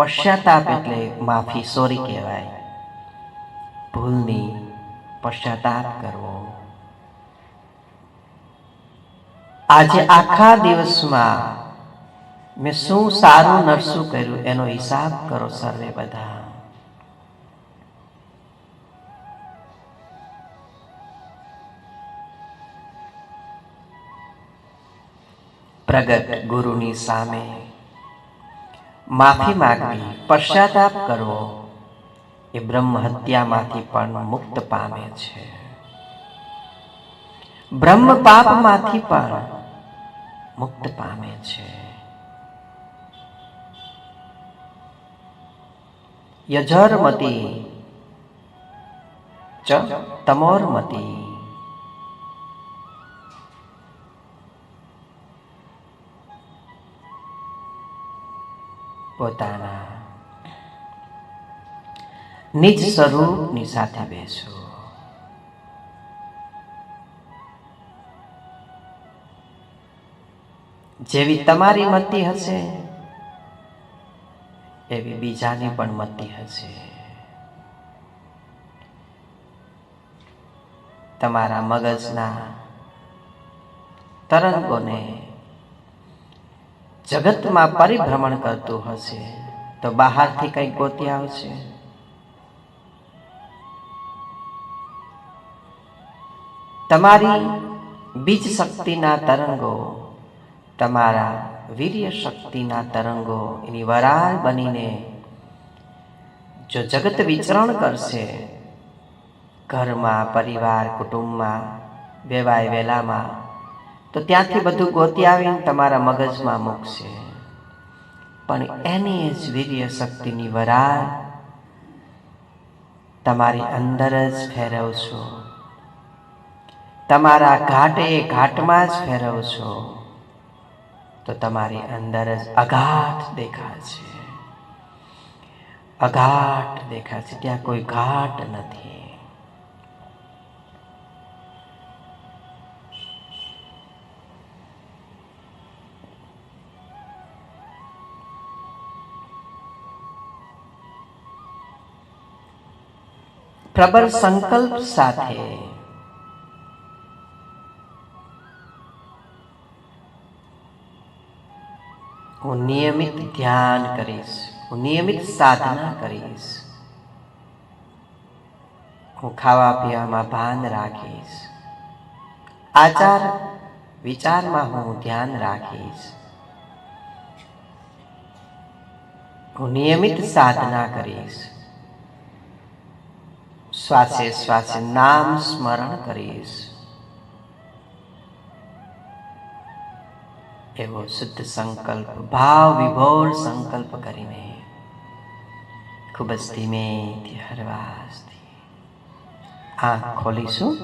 પશ્ચાતાપ એટલે માફી, સોરી કહેવાય. ભૂલની પશ્ચાતાપ કરવો. આજે આખા દિવસમાં મેં શું સારું નરસું કર્યું એનો હિસાબ કરો સર્વે બધા. પ્રગટ ગુરુની સામે માફી માંગવી, પશ્ચાતાપ કરવો એ બ્રહ્મ હત્યામાંથી પણ મુક્ત પામે છે. બ્રહ્મ પાપમાંથી પણ મુક્ત પામે છે. યજર્મતી ચ તમોર્મતી. પોતાના નિજ સ્વરૂપની સાથે બેસો. જેવી તમારી મતિ હશે એવી બીજાની પણ મતિ હશે. તમારા મગજના તરંગોને જગતમાં પરિભ્રમણ કરતું હશે તો બહારથી કંઈક ગોતી આવશે. તમારી બીજ શક્તિના તરંગો, તમારા વીર્ય શક્તિના તરંગો એની વરાળ બનીને જો જગત વિચરણ કરશે, ઘરમાં, પરિવાર, કુટુંબમાં, વેવાય વેલામાં, તો ત્યાંથી બધું ગોતી આવીને તમારા મગજમાં મૂકશે. પણ એની જ વીર્ય શક્તિની વરાળ તમારી અંદર જ ફેરવશો, તમારા ઘાટે ઘાટમાં જ ફેરવશો તો તમારી અંદર જ અઘાટ દેખાશે. અઘાટ દેખાશે, ત્યાં કોઈ ઘાટ નથી. પ્રબળ સંકલ્પ સાથે હું નિયમિત ધ્યાન કરીશ, હું નિયમિત સાધના કરીશ, હું ખાવા પીવામાં ભાન રાખીશ, આચાર વિચારમાં હું ધ્યાન રાખીશ, હું નિયમિત સાધના કરીશ, શ્વાસે શ્વાસે નામ સ્મરણ કરીશ. એવો શુદ્ધ સંકલ્પ, ભાવ વિભોર સંકલ્પ કરીને ખૂબ જ ધીમેથી હળવાશથી આંખ ખોલીશું.